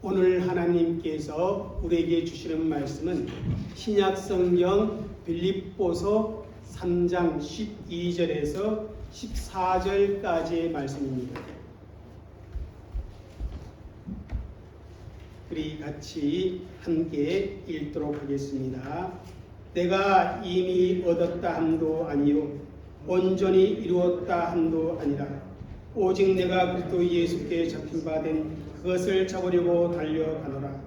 오늘 하나님께서 우리에게 주시는 말씀은 신약성경 빌립보서 3장 12절에서 14절까지의 말씀입니다. 우리 같이 함께 읽도록 하겠습니다. 내가 이미 얻었다 함도 아니요 온전히 이루었다 함도 아니라 오직 내가 그리스도 예수께 잡힌 바 된 그것을 잡으려고 달려가노라.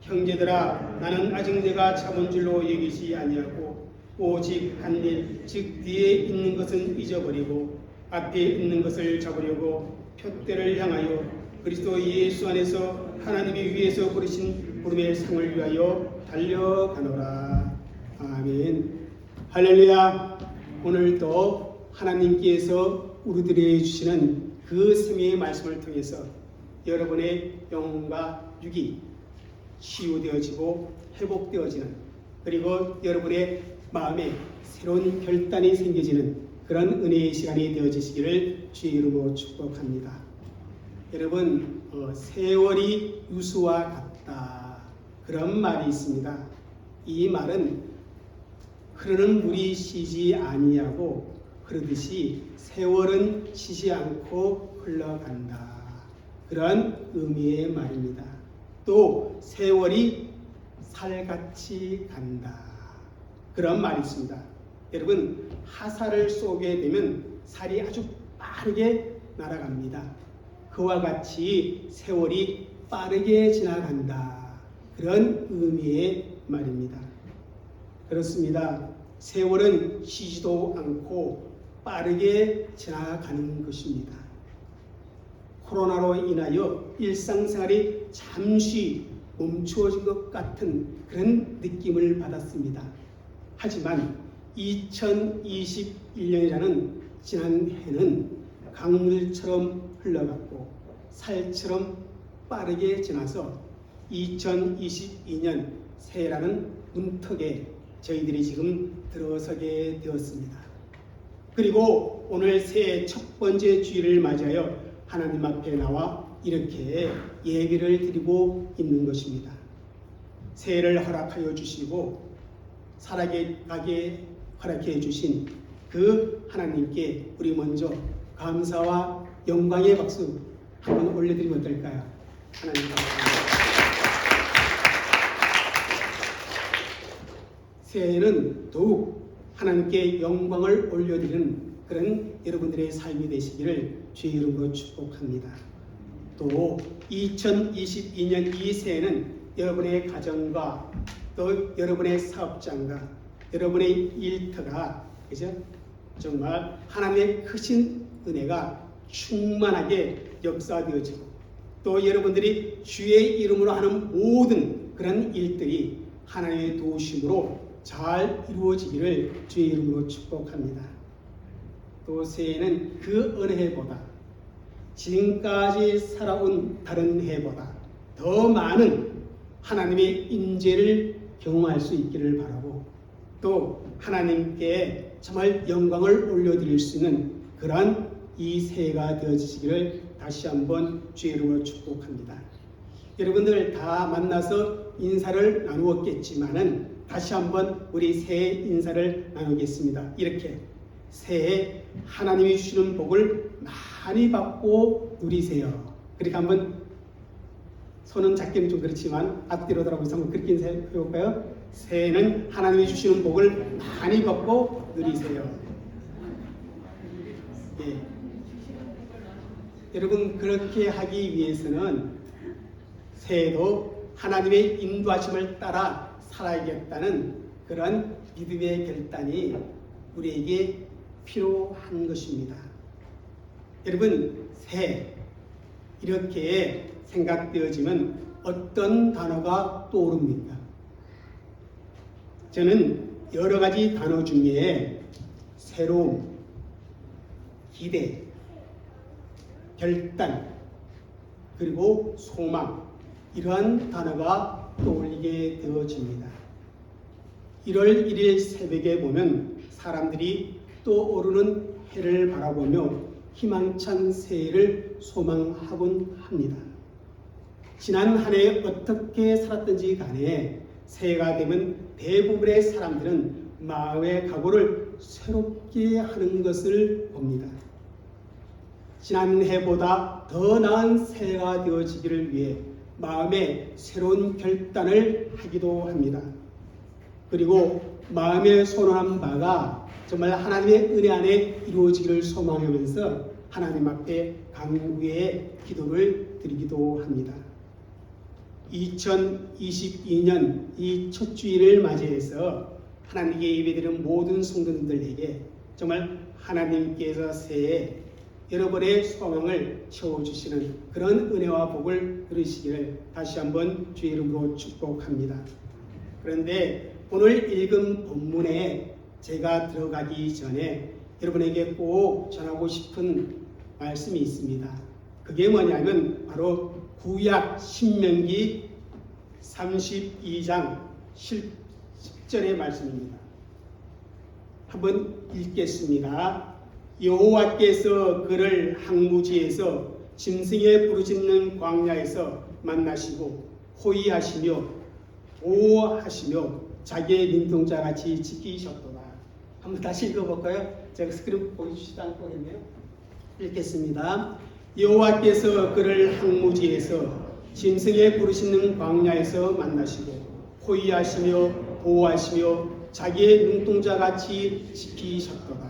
형제들아, 나는 아직 내가 잡은 줄로 여기지 아니하고 오직 한 일, 즉 뒤에 있는 것은 잊어버리고 앞에 있는 것을 잡으려고 표대를 향하여 그리스도 예수 안에서 하나님이 위에서 부르신 부름의 상을 위하여 달려가노라. 아멘. 할렐루야. 오늘도 하나님께서 우리들에게 주시는 그 생명의 말씀을 통해서 여러분의 영혼과 육이 치유되어지고 회복되어지는, 그리고 여러분의 마음에 새로운 결단이 생겨지는 그런 은혜의 시간이 되어지시기를 주의 이름으로 축복합니다. 여러분, 세월이 유수와 같다, 그런 말이 있습니다. 이 말은 흐르는 물이 쉬지 아니하고 흐르듯이 세월은 쉬지 않고 흘러간다, 그런 의미의 말입니다. 또 세월이 살같이 간다, 그런 말이 있습니다. 여러분, 하살을 쏘게 되면 살이 아주 빠르게 날아갑니다. 그와 같이 세월이 빠르게 지나간다, 그런 의미의 말입니다. 그렇습니다. 세월은 쉬지도 않고 빠르게 지나가는 것입니다. 코로나로 인하여 일상생활이 잠시 멈추어진 것 같은 그런 느낌을 받았습니다. 하지만 2021년이라는 지난 해는 강물처럼 흘러갔고 살처럼 빠르게 지나서 2022년 새해라는 문턱에 저희들이 지금 들어서게 되었습니다. 그리고 오늘 새해 첫 번째 주일을 맞이하여 하나님 앞에 나와 이렇게 예배를 드리고 있는 것입니다. 새해를 허락하여 주시고 살아가게 허락해 주신 그 하나님께 우리 먼저 감사와 영광의 박수 한번 올려드리면 어떨까요? 하나님 감사합니다. 새해에는 더욱 하나님께 영광을 올려드리는 그런 여러분들의 삶이 되시기를 주의 이름으로 축복합니다. 또 2022년 이 새해는 여러분의 가정과 또 여러분의 사업장과 여러분의 일터가, 그죠? 정말 하나님의 크신 은혜가 충만하게 역사되어지고 또 여러분들이 주의 이름으로 하는 모든 그런 일들이 하나님의 도우심으로 잘 이루어지기를 주의 이름으로 축복합니다. 또 새해는 그 어느 해보다 지금까지 살아온 다른 해보다 더 많은 하나님의 인재를 경험할 수 있기를 바라고 또 하나님께 정말 영광을 올려드릴 수 있는 그러한 이 새해가 되어지시기를 다시 한번 주의 이름으로 축복합니다. 여러분들 다 만나서 인사를 나누었겠지만은 다시 한번 우리 새해 인사를 나누겠습니다. 이렇게 새해 하나님이 주시는 복을 많이 받고 누리세요. 그러니까 한번 손은 작게는 좀 그렇지만 앞뒤로 돌아보면서 한번 그렇게 인사해볼까요? 새해는 하나님이 주시는 복을 많이 받고 누리세요. 예. 여러분, 그렇게 하기 위해서는 새해도 하나님의 인도하심을 따라 살아야겠다는 그런 믿음의 결단이 우리에게 필요한 것입니다. 여러분, 새해 이렇게 생각되어지면 어떤 단어가 떠오릅니까? 저는 여러 가지 단어 중에 새로움, 기대, 결단, 그리고 소망, 이러한 단어가 떠올리게 되어집니다. 1월 1일 새벽에 보면 사람들이 떠오르는 해를 바라보며 희망찬 새해를 소망하곤 합니다. 지난 한 해 어떻게 살았든지 간에 새해가 되면 대부분의 사람들은 마음의 각오를 새롭게 하는 것을 봅니다. 지난 해보다 더 나은 새해가 되어지기를 위해 마음의 새로운 결단을 하기도 합니다. 그리고 마음에 선언한 바가 정말 하나님의 은혜 안에 이루어지기를 소망하면서 하나님 앞에 간구의 기도를 드리기도 합니다. 2022년 이 첫 주일을 맞이해서 하나님께 예배드리는 모든 성도님들에게 정말 하나님께서 새해 여러분의 소망을 채워주시는 그런 은혜와 복을 누리시기를 다시 한번 주의 이름으로 축복합니다. 그런데 오늘 읽은 본문에 제가 들어가기 전에 여러분에게 꼭 전하고 싶은 말씀이 있습니다. 그게 뭐냐면 바로 구약 신명기 32장 10절의 말씀입니다. 한번 읽겠습니다. 여호와께서 그를 항무지에서 짐승의 부르짖는 광야에서 만나시고 호위하시며 보호하시며 자기의 눈동자같이 지키셨도다. 한번 다시 읽어볼까요? 제가 스크린 보여주시지 않고 있네요. 읽겠습니다. 여호와께서 그를 항무지에서 짐승의 부르짖는 광야에서 만나시고 호위하시며 보호하시며 자기의 눈동자같이 지키셨도다.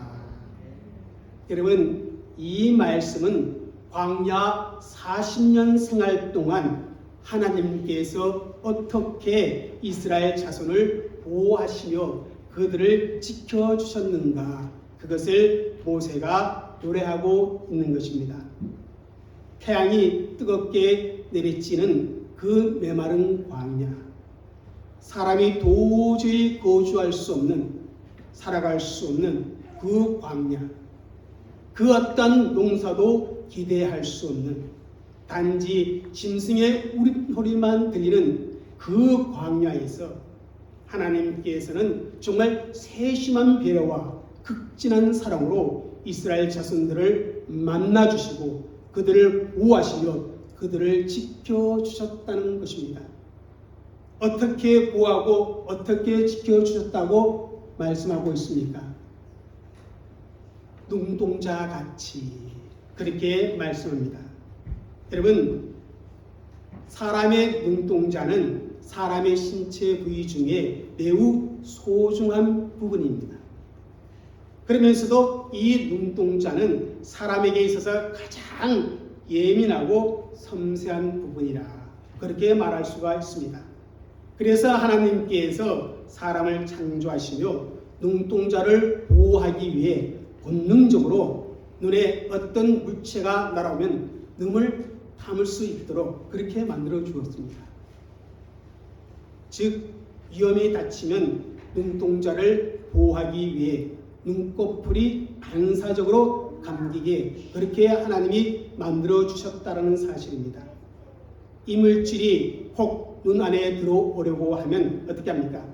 여러분, 이 말씀은 광야 40년 생활 동안 하나님께서 어떻게 이스라엘 자손을 보호하시며 그들을 지켜주셨는가, 그것을 모세가 노래하고 있는 것입니다. 태양이 뜨겁게 내리쬐는 그 메마른 광야, 사람이 도저히 거주할 수 없는, 살아갈 수 없는 그 광야, 그 어떤 농사도 기대할 수 없는, 단지 짐승의 울음소리만 들리는 그 광야에서 하나님께서는 정말 세심한 배려와 극진한 사랑으로 이스라엘 자손들을 만나주시고 그들을 보호하시며 그들을 지켜주셨다는 것입니다. 어떻게 보호하고 어떻게 지켜주셨다고 말씀하고 있습니까? 눈동자 같이 그렇게 말씀합니다. 여러분, 사람의 눈동자는 사람의 신체 부위 중에 매우 소중한 부분입니다. 그러면서도 이 눈동자는 사람에게 있어서 가장 예민하고 섬세한 부분이라 그렇게 말할 수가 있습니다. 그래서 하나님께서 사람을 창조하시며 눈동자를 보호하기 위해 본능적으로 눈에 어떤 물체가 날아오면 눈을 감을 수 있도록 그렇게 만들어 주었습니다. 즉, 위험이 닥치면 눈동자를 보호하기 위해 눈꺼풀이 반사적으로 감기게 그렇게 하나님이 만들어 주셨다는 사실입니다. 이물질이 혹 눈 안에 들어오려고 하면 어떻게 합니까?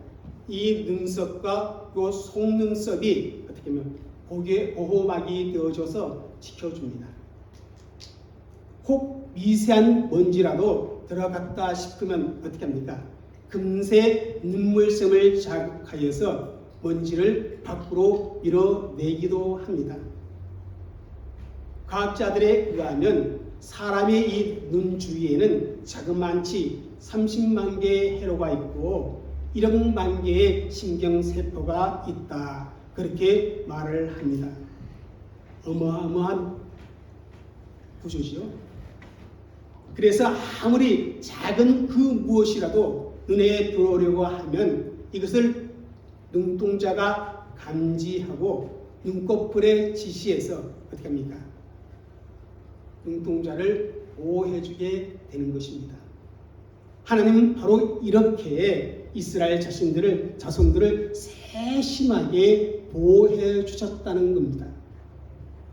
이 눈썹과 이 속눈썹이 어떻게 하면 고개 보호막이 되어줘서 지켜줍니다. 혹 미세한 먼지라도 들어갔다 싶으면 어떻게 합니까? 금세 눈물샘을 자극하여서 먼지를 밖으로 밀어내기도 합니다. 과학자들에 의하면 사람의 이 눈 주위에는 자그마치 30만 개의 회로가 있고 1억만 개의 신경세포가 있다. 그렇게 말을 합니다. 어마어마한 구조지요. 그래서 아무리 작은 그 무엇이라도 눈에 들어오려고 하면 이것을 눈동자가 감지하고 눈꺼풀에 지시해서 어떻게 합니까? 눈동자를 보호해주게 되는 것입니다. 하나님은 바로 이렇게 이스라엘 자손들을 세심하게 보호해 주셨다는 겁니다.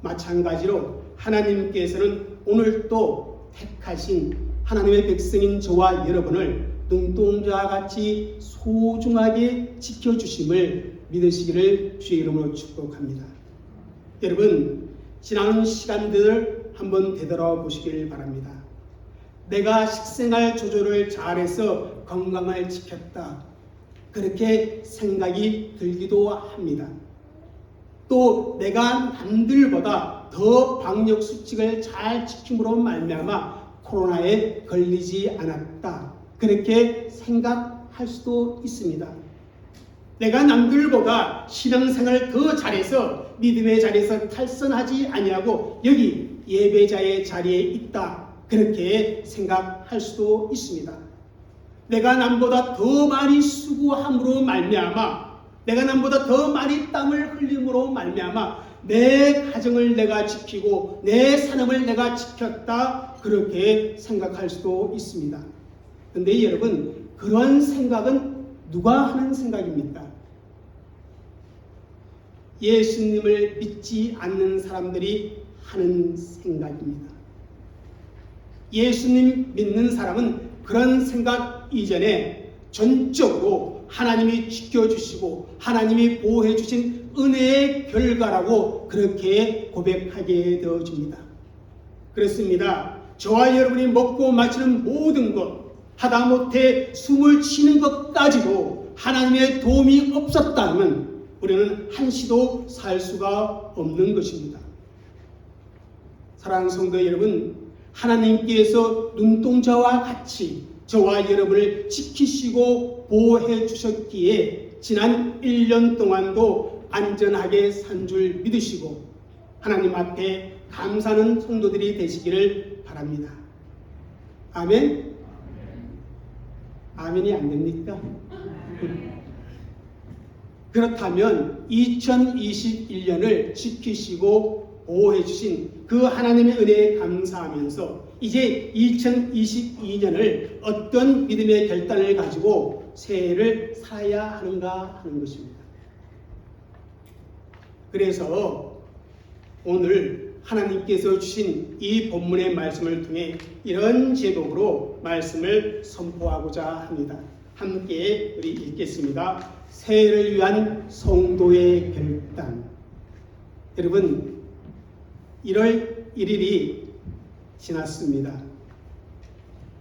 마찬가지로 하나님께서는 오늘도 택하신 하나님의 백성인 저와 여러분을 눈동자같이 소중하게 지켜주심을 믿으시기를 주의 이름으로 축복합니다. 여러분, 지난 시간들을 한번 되돌아보시길 바랍니다. 내가 식생활 조절을 잘해서 건강을 지켰다. 그렇게 생각이 들기도 합니다. 또 내가 남들보다 더 방역 수칙을 잘 지킴으로 말미암아 코로나에 걸리지 않았다. 그렇게 생각할 수도 있습니다. 내가 남들보다 신앙생활을 더 잘해서 믿음의 자리에서 탈선하지 아니하고 여기 예배자의 자리에 있다. 그렇게 생각할 수도 있습니다. 내가 남보다 더 많이 수고함으로 말미암아, 내가 남보다 더 많이 땀을 흘림으로 말미암아 내 가정을 내가 지키고 내 삶을 내가 지켰다. 그렇게 생각할 수도 있습니다. 그런데 여러분, 그런 생각은 누가 하는 생각입니까? 예수님을 믿지 않는 사람들이 하는 생각입니다. 예수님 믿는 사람은 그런 생각 이전에 전적으로 하나님이 지켜주시고 하나님이 보호해 주신 은혜의 결과라고 그렇게 고백하게 되어집니다. 그렇습니다. 저와 여러분이 먹고 마시는 모든 것, 하다못해 숨을 쉬는 것까지도 하나님의 도움이 없었다면 우리는 한시도 살 수가 없는 것입니다. 사랑하는 성도 여러분, 하나님께서 눈동자와 같이 저와 여러분을 지키시고 보호해 주셨기에 지난 1년 동안도 안전하게 산 줄 믿으시고 하나님 앞에 감사하는 성도들이 되시기를 바랍니다. 아멘? 아멘이 안 됩니까? 그렇다면 2021년을 지키시고 보호해 주신 그 하나님의 은혜에 감사하면서 이제 2022년을 어떤 믿음의 결단을 가지고 새해를 살아야 하는가 하는 것입니다. 그래서 오늘 하나님께서 주신 이 본문의 말씀을 통해 이런 제목으로 말씀을 선포하고자 합니다. 함께 우리 읽겠습니다. 새해를 위한 성도의 결단. 여러분, 1월 1일이 지났습니다.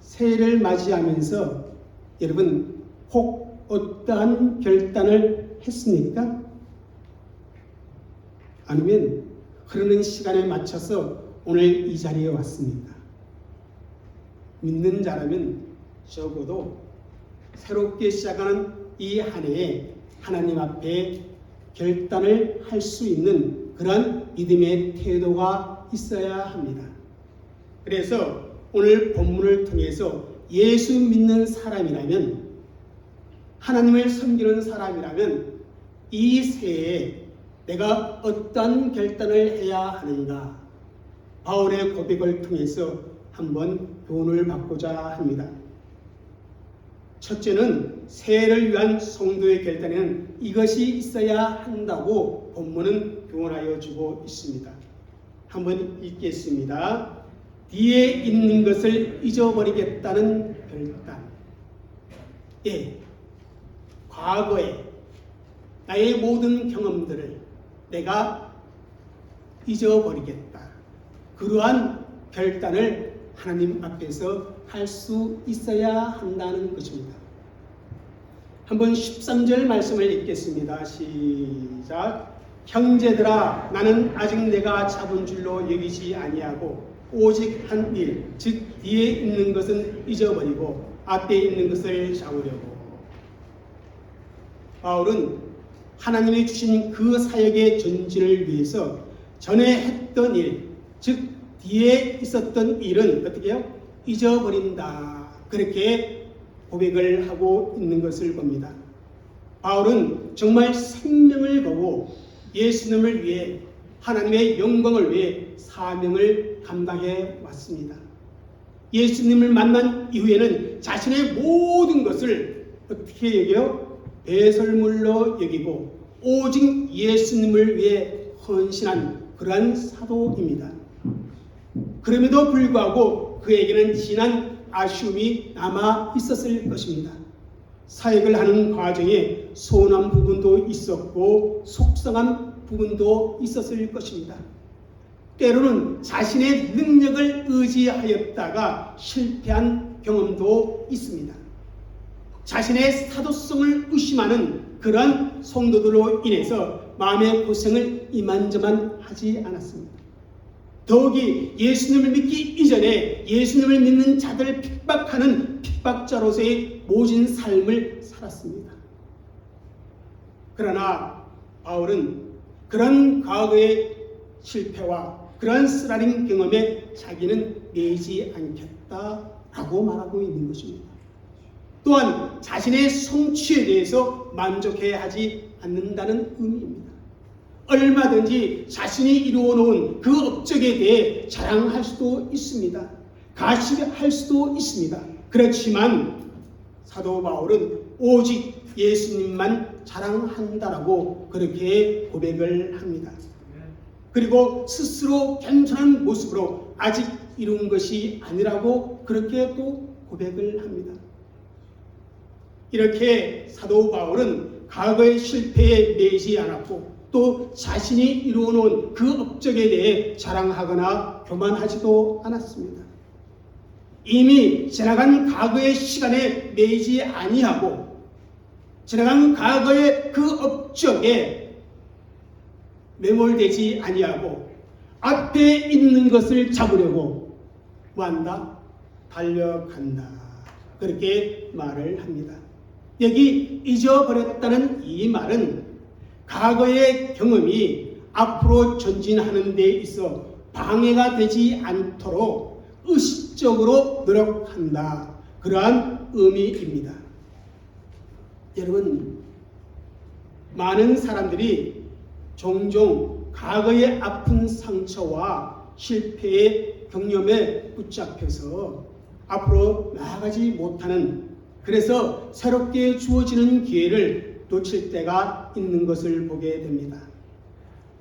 새해를 맞이하면서 여러분 혹 어떠한 결단을 했습니까? 아니면 흐르는 시간에 맞춰서 오늘 이 자리에 왔습니다. 믿는 자라면 적어도 새롭게 시작하는 이 한 해에 하나님 앞에 결단을 할 수 있는 그런 믿음의 태도가 있어야 합니다. 그래서 오늘 본문을 통해서 예수 믿는 사람이라면, 하나님을 섬기는 사람이라면 이 새해에 내가 어떤 결단을 해야 하는가, 바울의 고백을 통해서 한번 교훈을 받고자 합니다. 첫째는 새해를 위한 성도의 결단에는 이것이 있어야 한다고 본문은 교훈하여 주고 있습니다. 한번 읽겠습니다. 뒤에 있는 것을 잊어버리겠다는 결단. 예, 과거에 나의 모든 경험들을 내가 잊어버리겠다. 그러한 결단을 하나님 앞에서 할 수 있어야 한다는 것입니다. 한번 13절 말씀을 읽겠습니다. 시작. 형제들아, 나는 아직 내가 잡은 줄로 여기지 아니하고 오직 한 일, 즉 뒤에 있는 것은 잊어버리고 앞에 있는 것을 잡으려고. 바울은 하나님이 주신 그 사역의 전진을 위해서 전에 했던 일, 즉 뒤에 있었던 일은 어떻게 해요? 잊어버린다. 그렇게 고백을 하고 있는 것을 봅니다. 바울은 정말 생명을 걸고 예수님을 위해, 하나님의 영광을 위해 사명을 감당해 왔습니다. 예수님을 만난 이후에는 자신의 모든 것을 어떻게 여겨요? 배설물로 여기고 오직 예수님을 위해 헌신한 그러한 사도입니다. 그럼에도 불구하고 그에게는 진한 아쉬움이 남아 있었을 것입니다. 사역을 하는 과정에 서운한 부분도 있었고 속상한 부분도 있었을 것입니다. 때로는 자신의 능력을 의지하였다가 실패한 경험도 있습니다. 자신의 사도성을 의심하는 그러한 성도들로 인해서 마음의 고생을 이만저만 하지 않았습니다. 더욱이 예수님을 믿기 이전에 예수님을 믿는 자들을 핍박하는 핍박자로서의 모진 삶을 살았습니다. 그러나 바울은 그런 과거의 실패와 그런 쓰라린 경험에 자기는 매이지 않겠다라고 말하고 있는 것입니다. 또한 자신의 성취에 대해서 만족해하지 않는다는 의미입니다. 얼마든지 자신이 이루어놓은 그 업적에 대해 자랑할 수도 있습니다. 가시할 수도 있습니다. 그렇지만 사도 바울은 오직 예수님만 자랑한다라고 그렇게 고백을 합니다. 그리고 스스로 겸손한 모습으로 아직 이룬 것이 아니라고 그렇게 또 고백을 합니다. 이렇게 사도 바울은 과거의 실패에 매이지 않았고 또 자신이 이루어놓은 그 업적에 대해 자랑하거나 교만하지도 않았습니다. 이미 지나간 과거의 시간에 매이지 아니하고 지나간 과거의 그 업적에 매몰되지 아니하고 앞에 있는 것을 잡으려고 뭐한다? 달려간다. 그렇게 말을 합니다. 여기 잊어버렸다는 이 말은 과거의 경험이 앞으로 전진하는 데 있어 방해가 되지 않도록 의식적으로 노력한다. 그러한 의미입니다. 여러분, 많은 사람들이 종종 과거의 아픈 상처와 실패의 경험에 붙잡혀서 앞으로 나아가지 못하는, 그래서 새롭게 주어지는 기회를 놓칠 때가 있는 것을 보게 됩니다.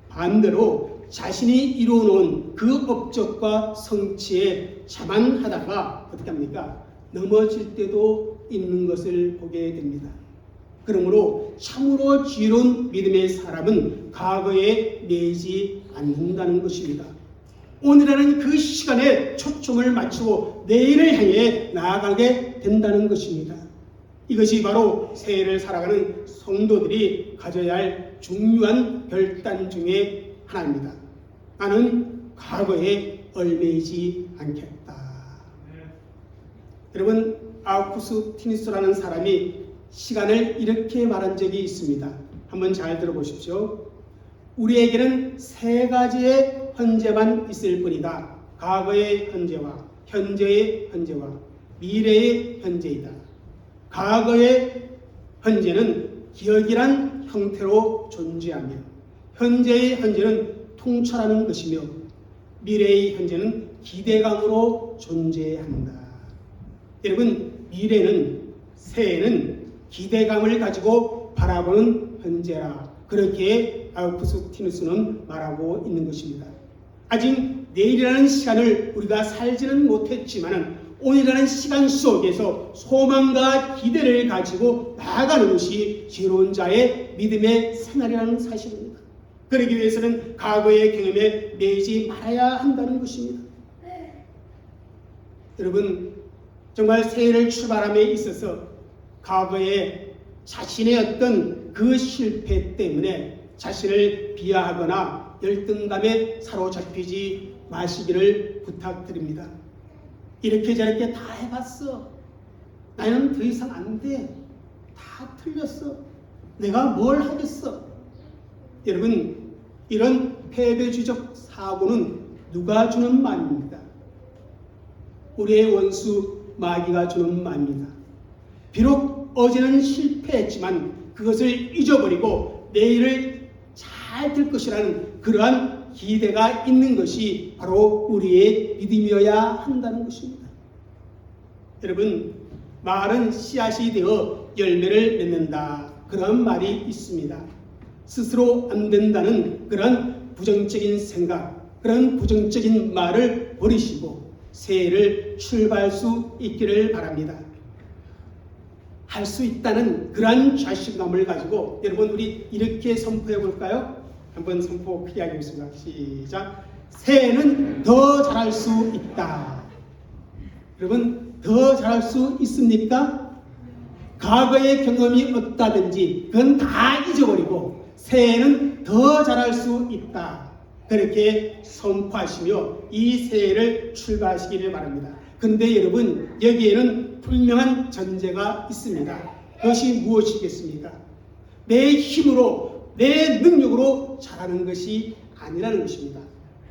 반대로 자신이 이루어놓은 그 업적과 성취에 자만하다가 어떻게 합니까? 넘어질 때도 있는 것을 보게 됩니다. 그러므로 참으로 지혜로운 믿음의 사람은 과거에 매이지 않는다는 것입니다. 오늘이라는 그 시간에 초점을 맞추고 내일을 향해 나아가게 된다는 것입니다. 이것이 바로 새해를 살아가는 성도들이 가져야 할 중요한 결단 중에 하나입니다. 나는 과거에 얽매이지 않겠다. 여러분, 아우구스티누스라는 사람이 시간을 이렇게 말한 적이 있습니다. 한번 잘 들어보십시오. 우리에게는 세 가지의 현재만 있을 뿐이다. 과거의 현재와 현재의 현재와 미래의 현재이다. 과거의 현재는 기억이란 형태로 존재하며 현재의 현재는 통찰하는 것이며 미래의 현재는 기대감으로 존재한다. 여러분, 미래는, 새해는 기대감을 가지고 바라보는 현재라, 그렇게 아우구스티누스는 말하고 있는 것입니다. 아직 내일이라는 시간을 우리가 살지는 못했지만 오늘이라는 시간 속에서 소망과 기대를 가지고 나아가는 것이 지혜로운 자의 믿음의 생활이라는 사실입니다. 그러기 위해서는 과거의 경험에 매이지 말아야 한다는 것입니다. 여러분, 정말 새해를 출발함에 있어서 과거에 자신의 어떤 그 실패 때문에 자신을 비하하거나 열등감에 사로잡히지 마시기를 부탁드립니다. 이렇게 저렇게 다 해봤어. 나는 더 이상 안 돼. 다 틀렸어. 내가 뭘 하겠어. 여러분, 이런 패배주적 사고는 누가 주는 말입니다? 우리의 원수 마귀가 주는 말입니다. 비록 어제는 실패했지만 그것을 잊어버리고 내일을 잘 될 것이라는 그러한 기대가 있는 것이 바로 우리의 믿음이어야 한다는 것입니다. 여러분, 말은 씨앗이 되어 열매를 맺는다, 그런 말이 있습니다. 스스로 안 된다는 그런 부정적인 생각, 그런 부정적인 말을 버리시고 새해를 출발할 수 있기를 바랍니다. 할 수 있다는 그러한 자신감을 가지고 여러분, 우리 이렇게 선포해 볼까요? 한번 선포 크게 하겠습니다. 시작. 새해는 더 잘할 수 있다. 여러분, 더 잘할 수 있습니까? 과거의 경험이 없다든지 그건 다 잊어버리고 새해는 더 잘할 수 있다. 그렇게 선포하시며 이 새해를 출발하시기를 바랍니다. 그런데 여러분, 여기에는 분명한 전제가 있습니다. 그것이 무엇이겠습니까? 내 힘으로, 내 능력으로 잘하는 것이 아니라는 것입니다.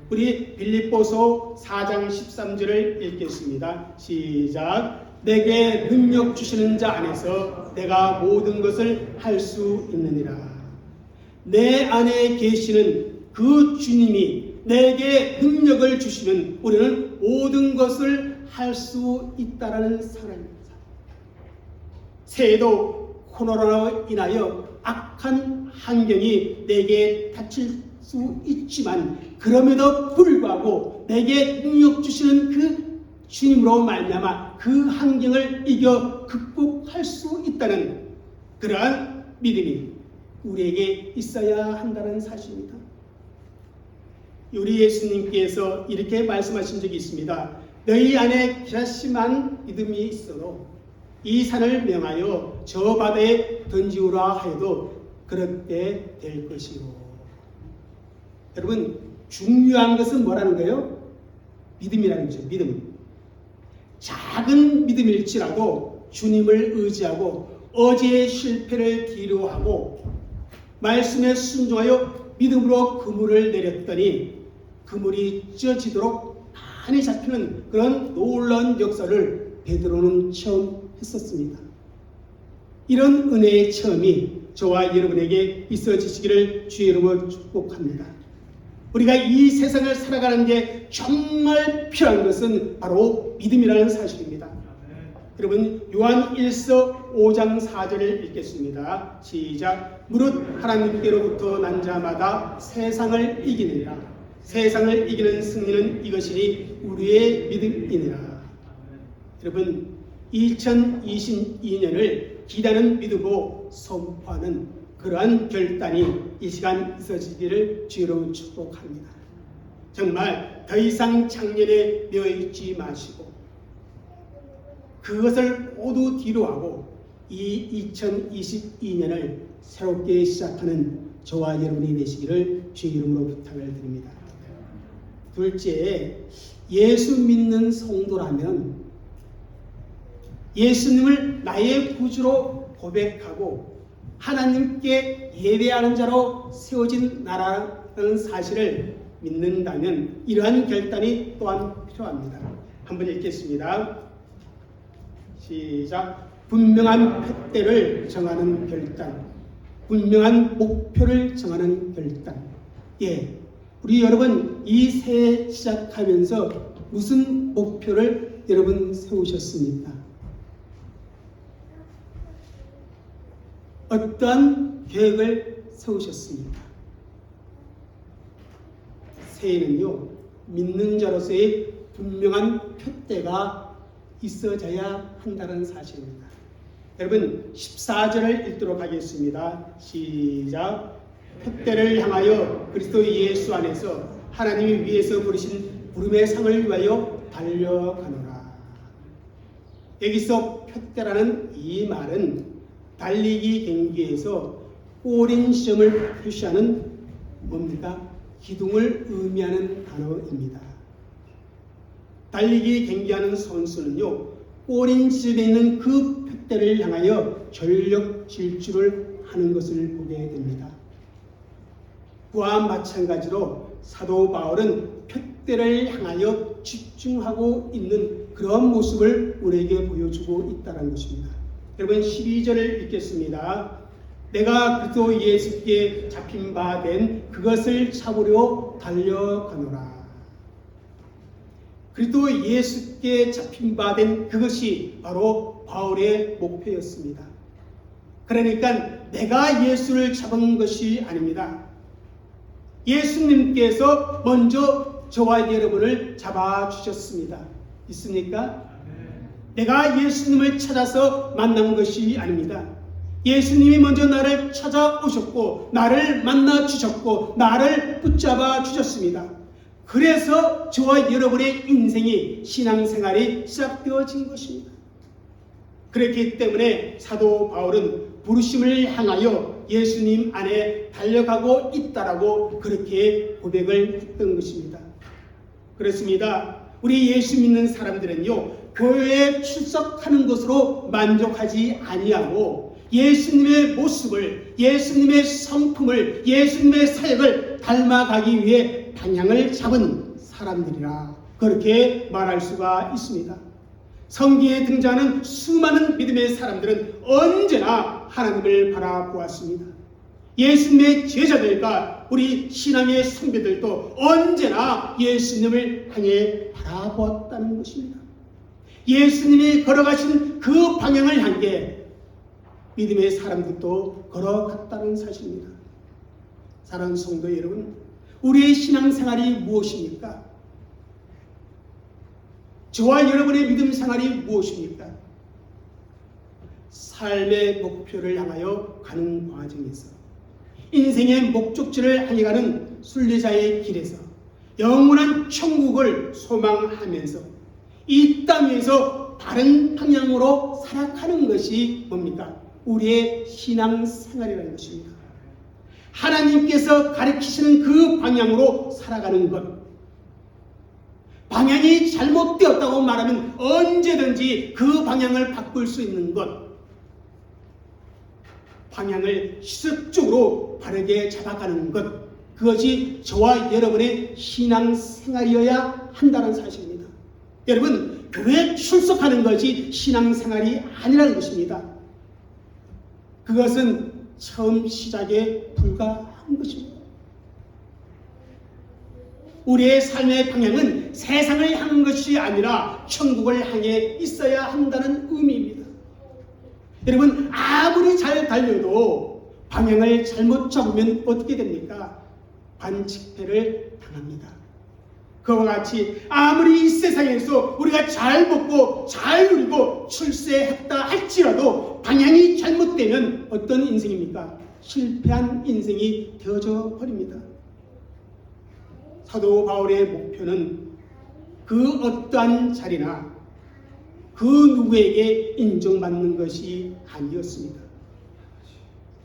우리 빌립보서 4장 13절을 읽겠습니다. 시작. 내게 능력 주시는 자 안에서 내가 모든 것을 할 수 있느니라. 내 안에 계시는 그 주님이 내게 능력을 주시면 우리는 모든 것을 할 수 있다라는 사랑입니다. 새해도 코로나로 인하여 악한 환경이 내게 닥칠 수 있지만 그럼에도 불구하고 내게 능력 주시는 그 주님으로 말미암아 그 환경을 이겨 극복할 수 있다는 그러한 믿음이 우리에게 있어야 한다는 사실입니다. 우리 예수님께서 이렇게 말씀하신 적이 있습니다. 너희 안에 결심한 믿음이 있어도 이 산을 명하여 저 바다에 던지우라 하여도 그렇게 될 것이요. 여러분, 중요한 것은 뭐라는 거예요? 믿음이라는 거죠. 믿음. 작은 믿음일지라도 주님을 의지하고 어제의 실패를 뒤로하고 말씀에 순종하여 믿음으로 그물을 내렸더니 그물이 찢어지도록 많이 잡히는 그런 놀라운 역사를 베드로는 체험했었습니다. 이런 은혜의 체험이 저와 여러분에게 있어지시기를 주의 이름으로 축복합니다. 우리가 이 세상을 살아가는 데 정말 필요한 것은 바로 믿음이라는 사실입니다. 여러분, 요한 1서 5장 4절을 읽겠습니다. 시작. 무릇 하나님께로부터 난 자마다 세상을 이기느니라. 세상을 이기는 승리는 이것이니 우리의 믿음이니라. 여러분, 2022년을 기다는 믿음으로 선포하는 그러한 결단이 이 시간 있어지기를 주로 축복합니다. 정말 더 이상 작년에 매여있지 마시고 그것을 모두 뒤로하고 이 2022년을 새롭게 시작하는 저와 여러분이 되시기를 주의 이름으로 부탁을 드립니다. 둘째, 예수 믿는 성도라면 예수님을 나의 구주로 고백하고 하나님께 예배하는 자로 세워진 나라라는 사실을 믿는다면 이러한 결단이 또한 필요합니다. 한번 읽겠습니다. 시작. 분명한 푯대를 정하는 결단, 분명한 목표를 정하는 결단. 예, 우리 여러분 이 새해 시작하면서 무슨 목표를 여러분 세우셨습니까? 어떠한 계획을 세우셨습니까? 새해는요, 믿는 자로서의 분명한 푯대가 있어져야 한다는 사실입니다. 여러분, 14절을 읽도록 하겠습니다. 시작. 푯대를 향하여 그리스도 예수 안에서 하나님이 위에서 부르신 부름의 상을 위하여 달려가노라. 여기서 푯대라는 이 말은 달리기 경기에서 꼬린 지점을 표시하는 뭡니까? 기둥을 의미하는 단어입니다. 달리기 경기하는 선수는요, 꼬린 지점에 있는 그 푯대를 향하여 전력 질주를 하는 것을 보게 됩니다. 그와 마찬가지로 사도 바울은 푯대를 향하여 집중하고 있는 그런 모습을 우리에게 보여주고 있다는 것입니다. 여러분, 12절을 읽겠습니다. 내가 그리스도 예수께 잡힌 바 된 그것을 잡으려 달려가노라. 그리스도 예수께 잡힌 바 된 그것이 바로 바울의 목표였습니다. 그러니까 내가 예수를 잡은 것이 아닙니다. 예수님께서 먼저 저와 여러분을 잡아주셨습니다. 있습니까? 내가 예수님을 찾아서 만난 것이 아닙니다. 예수님이 먼저 나를 찾아오셨고 나를 만나 주셨고 나를 붙잡아 주셨습니다. 그래서 저와 여러분의 인생이 신앙생활이 시작되어진 것입니다. 그렇기 때문에 사도 바울은 부르심을 향하여 예수님 안에 달려가고 있다라고 그렇게 고백을 했던 것입니다. 그렇습니다. 우리 예수 믿는 사람들은요, 교회에 출석하는 것으로 만족하지 아니하고 예수님의 모습을, 예수님의 성품을, 예수님의 사역을 닮아가기 위해 방향을 잡은 사람들이라 그렇게 말할 수가 있습니다. 성경에 등장하는 수많은 믿음의 사람들은 언제나 하나님을 바라보았습니다. 예수님의 제자들과 우리 신앙의 선배들도 언제나 예수님을 향해 바라보았다는 것입니다. 예수님이 걸어가신 그 방향을 향해 믿음의 사람들도 걸어갔다는 사실입니다. 사랑하는 성도 여러분, 우리의 신앙생활이 무엇입니까? 저와 여러분의 믿음 생활이 무엇입니까? 삶의 목표를 향하여 가는 과정에서, 인생의 목적지를 향해 가는 순례자의 길에서 영원한 천국을 소망하면서 이 땅 위에서 바른 방향으로 살아가는 것이 뭡니까? 우리의 신앙생활이라는 것입니다. 하나님께서 가르치시는 그 방향으로 살아가는 것, 방향이 잘못되었다고 말하면 언제든지 그 방향을 바꿀 수 있는 것, 방향을 시습적으로 바르게 잡아가는 것, 그것이 저와 여러분의 신앙생활이어야 한다는 사실입니다. 여러분, 교회에 출석하는 것이 신앙생활이 아니라는 것입니다. 그것은 처음 시작에 불과한 것입니다. 우리의 삶의 방향은 세상을 향한 것이 아니라 천국을 향해 있어야 한다는 의미입니다. 여러분, 아무리 잘 달려도 방향을 잘못 잡으면 어떻게 됩니까? 반칙패를 당합니다. 그와 같이 아무리 이 세상에서 우리가 잘 먹고 잘 누리고 출세했다 할지라도 방향이 잘못되면 어떤 인생입니까? 실패한 인생이 되어져 버립니다. 사도 바울의 목표는 그 어떠한 자리나 그 누구에게 인정받는 것이 아니었습니다.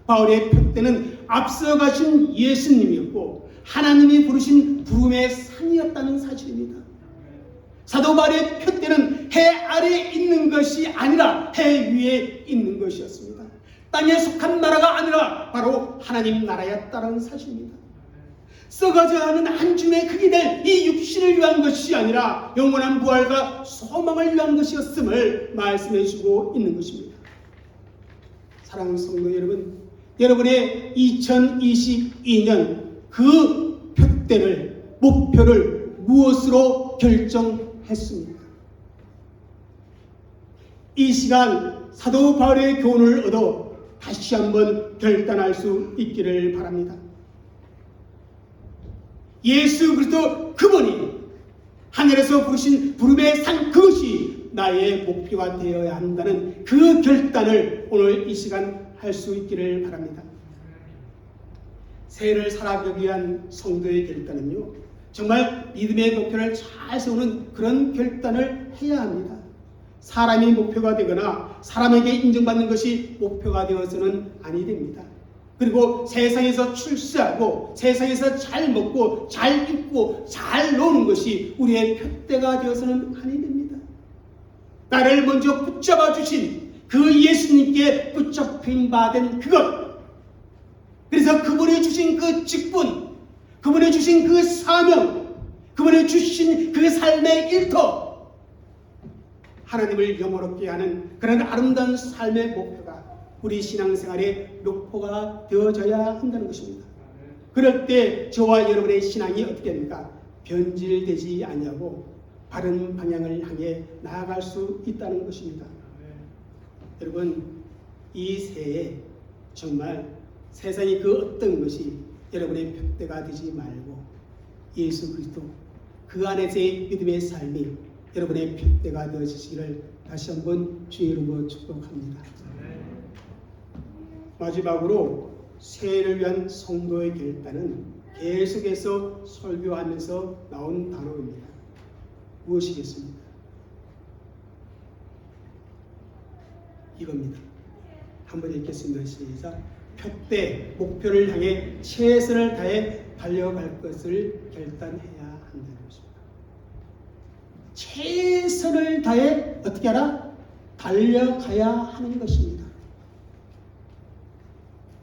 바울의 표대는 앞서가신 예수님이었고 하나님이 부르신 부름의 상이었다는 사실입니다. 사도 바울의 표대는 해 아래에 있는 것이 아니라 해 위에 있는 것이었습니다. 땅에 속한 나라가 아니라 바로 하나님 나라였다는 사실입니다. 썩어져가는 한 줌의 크기 될 이 육신을 위한 것이 아니라 영원한 부활과 소망을 위한 것이었음을 말씀해 주고 있는 것입니다. 사랑하는 성도 여러분, 여러분의 2022년 그 표대를, 목표를 무엇으로 결정했습니까? 이 시간 사도 바울의 교훈을 얻어 다시 한번 결단할 수 있기를 바랍니다. 예수 그리스도 그분이 하늘에서 부르신 부름의 상, 그것이 나의 목표가 되어야 한다는 그 결단을 오늘 이 시간 할 수 있기를 바랍니다. 새해를 살아가기 위한 성도의 결단은요, 정말 믿음의 목표를 잘 세우는 그런 결단을 해야 합니다. 사람이 목표가 되거나 사람에게 인정받는 것이 목표가 되어서는 아니 됩니다. 그리고 세상에서 출세하고 세상에서 잘 먹고 잘 입고 잘 노는 것이 우리의 표대가 되어서는 아니 됩니다. 나를 먼저 붙잡아 주신 그 예수님께 붙잡힌 바 된 그것, 그래서 그분이 주신 그 직분, 그분이 주신 그 사명, 그분이 주신 그 삶의 일터, 하나님을 영화롭게 하는 그런 아름다운 삶의 목표가 우리 신앙생활의 목표가 되어져야 한다는 것입니다. 그럴 때 저와 여러분의 신앙이 어떻게 됩니까? 변질되지 아니하고 바른 방향을 향해 나아갈 수 있다는 것입니다. 여러분, 이 새해 정말 세상의 그 어떤 것이 여러분의 표대가 되지 말고 예수 그리스도 그 안에서의 믿음의 삶이 여러분의 표대가 되어지시기를 다시 한번 주의 이름으로 축복합니다. 마지막으로 새해를 위한 성도의 결단은 계속해서 설교하면서 나온 단어입니다. 무엇이겠습니까? 이겁니다. 한번 읽겠습니다. 시작. 표대 목표를 향해 최선을 다해 달려갈 것을 결단해야 한다는 것입니다. 최선을 다해 어떻게 하라? 달려가야 하는 것입니다.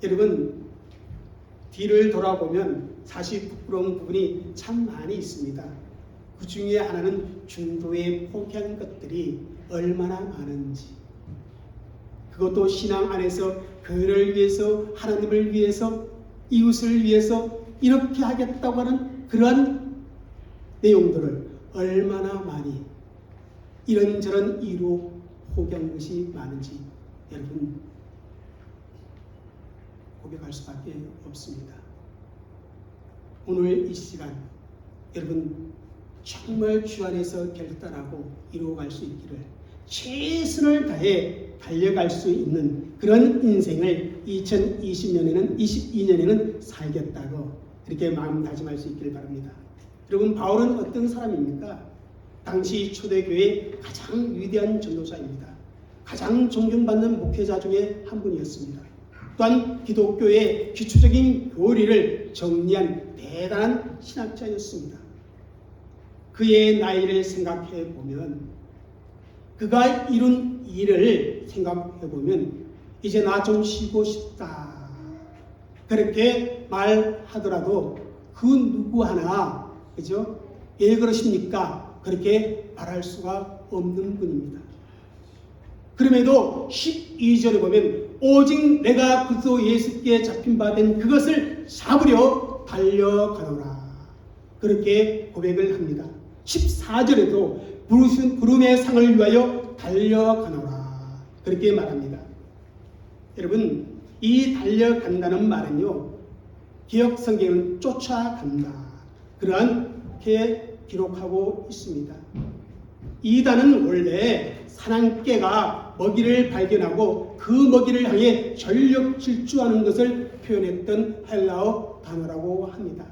여러분, 뒤를 돌아보면 사실 부끄러운 부분이 참 많이 있습니다. 그 중에 하나는 중도에 포기한 것들이 얼마나 많은지, 그것도 신앙 안에서 교회를 위해서, 하나님을 위해서, 이웃을 위해서 이렇게 하겠다고 하는 그러한 내용들을 얼마나 많이 이런저런 이유로 포기한 것이 많은지 여러분 고백할 수밖에 없습니다. 오늘 이 시간 여러분 정말 주 안에서 결단하고 이루어갈 수 있기를, 최선을 다해 달려갈 수 있는 그런 인생을 2022년에는 살겠다고 그렇게 마음 다짐할 수 있기를 바랍니다. 여러분, 바울은 어떤 사람입니까? 당시 초대교회의 가장 위대한 전도자입니다. 가장 존경받는 목회자 중에 한 분이었습니다. 또한 기독교의 기초적인 교리를 정리한 대단한 신학자였습니다. 그의 나이를 생각해 보면, 그가 이룬 일을 생각해 보면 이제 나 좀 쉬고 싶다 그렇게 말하더라도 그 누구 하나, 그죠? 왜 그러십니까? 그렇게 말할 수가 없는 분입니다. 그럼에도 12절에 보면 오직 내가 그리스도 예수께 잡힌 바 된 그것을 잡으려 달려가노라 그렇게 고백을 합니다. 14절에도 부름의 상을 위하여 달려가노라 그렇게 말합니다. 여러분, 이 달려간다는 말은요, 개역 성경은 쫓아간다 그러한게 기록하고 있습니다. 이 단은 원래 사냥개가 먹이를 발견하고 그 먹이를 향해 전력 질주하는 것을 표현했던 헬라어 단어라고 합니다.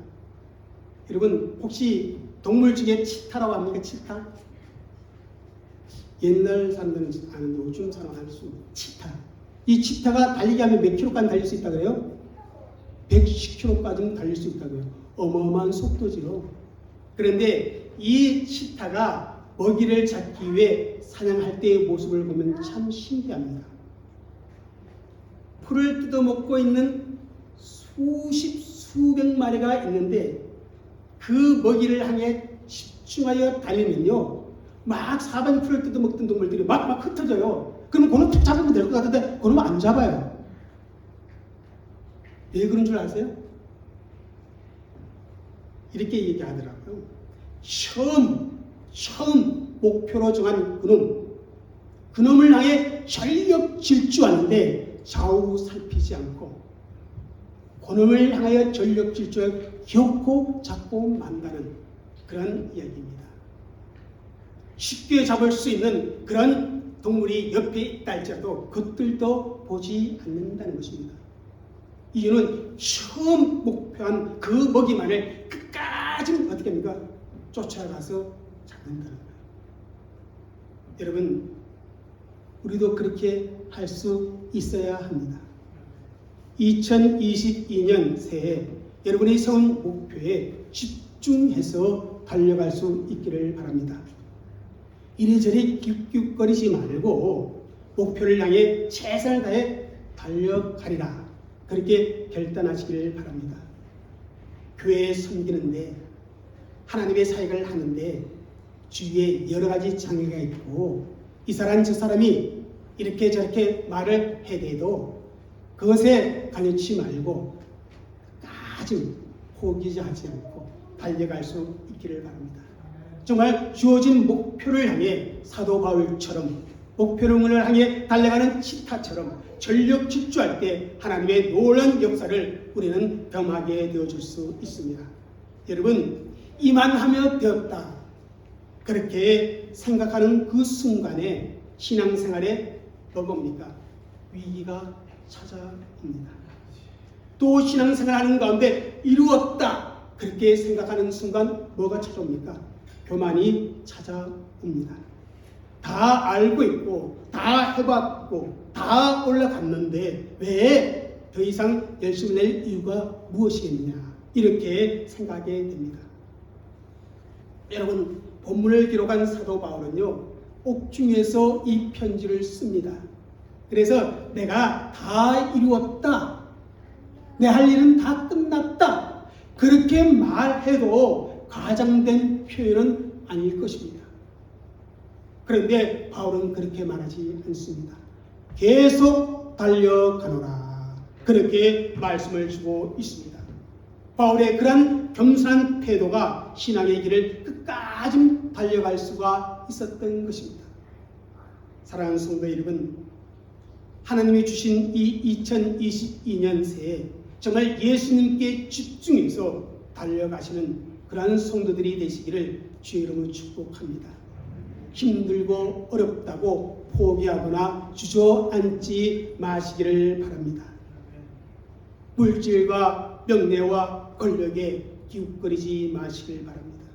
여러분, 혹시 동물 중에 치타라고 합니까? 치타? 옛날 사람들은 아는데 요즘 사람은 알 수 없는 치타. 이 치타가 달리기 하면 몇 킬로까지 달릴 수 있다 그래요? 110킬로까지는 달릴 수 있다고요. 어마어마한 속도지요. 그런데 이 치타가 먹이를 잡기 위해 사냥할 때의 모습을 보면 참 신기합니다. 풀을 뜯어먹고 있는 수백 마리가 있는데 그 먹이를 향해 집중하여 달리면요, 막 사방에 풀을 뜯어먹던 동물들이 막 흩어져요. 그럼 그놈 탁 잡으면 될 것 같은데 그놈 안 잡아요. 왜 그런 줄 아세요? 이렇게 얘기하더라고요. 처음 목표로 정한 그놈을 향해 전력 질주하는데 좌우 살피지 않고 그놈을 향하여 전력 질주하여 기어코 잡고 만다는 그런 이야기입니다. 쉽게 잡을 수 있는 그런 동물이 옆에 있다 할지라도 그것들도 보지 않는다는 것입니다. 이유는 처음 목표한 그 먹이만을 끝까지 어떻게 합니까? 쫓아가서 잡는다는 거예요. 여러분, 우리도 그렇게 할 수 있어야 합니다. 2022년 새해 여러분이 세운 목표에 집중해서 달려갈 수 있기를 바랍니다. 이리저리 뀨뀨거리지 말고 목표를 향해 최선을 다해 달려가리라 그렇게 결단하시기를 바랍니다. 교회에 섬기는데, 하나님의 사역을 하는데 주위에 여러 가지 장애가 있고 이 사람 저 사람이 이렇게 저렇게 말을 해대도 그것에 관여치 말고 끝까지 포기하지 않고 달려갈 수 있기를 바랍니다. 정말 주어진 목표를 향해 사도 바울처럼 목표를 향해 달려가는 치타처럼 전력 질주할 때 하나님의 놀라운 역사를 우리는 경험하게 되어줄 수 있습니다. 여러분, 이만하면 되었다 그렇게 생각하는 그 순간에 신앙생활에 뭡니까? 위기가 찾아옵니다. 또 신앙생활하는 가운데 이루었다 그렇게 생각하는 순간 뭐가 찾아옵니까? 교만이 찾아옵니다. 다 알고 있고 다 해봤고 다 올라갔는데 왜 더 이상 열심히 낼 이유가 무엇이겠느냐 이렇게 생각하게 됩니다. 여러분, 본문을 기록한 사도 바울은요 옥중에서 이 편지를 씁니다. 그래서 내가 다 이루었다, 내 할 일은 다 끝났다 그렇게 말해도 과장된 표현은 아닐 것입니다. 그런데 바울은 그렇게 말하지 않습니다. 계속 달려가노라 그렇게 말씀을 주고 있습니다. 바울의 그런 겸손한 태도가 신앙의 길을 끝까지 달려갈 수가 있었던 것입니다. 사랑하는 성도 여러분, 하나님이 주신 이 2022년 새해 정말 예수님께 집중해서 달려가시는 그러한 성도들이 되시기를 주의 이름으로 축복합니다. 힘들고 어렵다고 포기하거나 주저앉지 마시기를 바랍니다. 물질과 명예와 권력에 기웃거리지 마시길 바랍니다.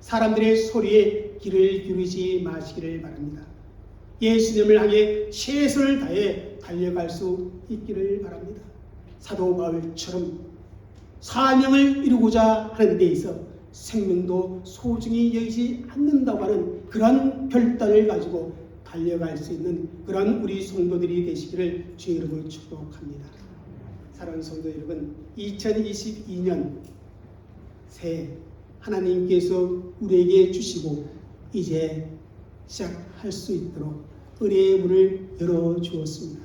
사람들의 소리에 귀를 기울이지 마시기를 바랍니다. 예수님을 향해 최선을 다해 달려갈 수 있기를 바랍니다. 사도 바울처럼 사명을 이루고자 하는 데 있어 생명도 소중히 여기지 않는다고 하는 그런 결단을 가지고 달려갈 수 있는 그런 우리 성도들이 되시기를 주의 이름으로 축복합니다. 사랑하는 성도 여러분, 2022년 새해 하나님께서 우리에게 주시고 이제 시작할 수 있도록 은혜의 문을 열어주었습니다.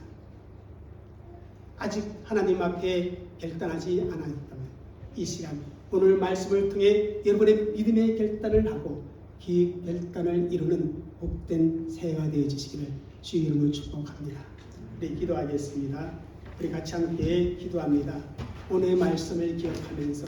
아직 하나님 앞에 결단하지 않았다면 이 시간 오늘 말씀을 통해 여러분의 믿음의 결단을 하고 그 결단을 이루는 복된 새해가 되어지시기를 주의 이름으로 축복합니다. 우리 기도하겠습니다. 우리 같이 함께 기도합니다. 오늘의 말씀을 기억하면서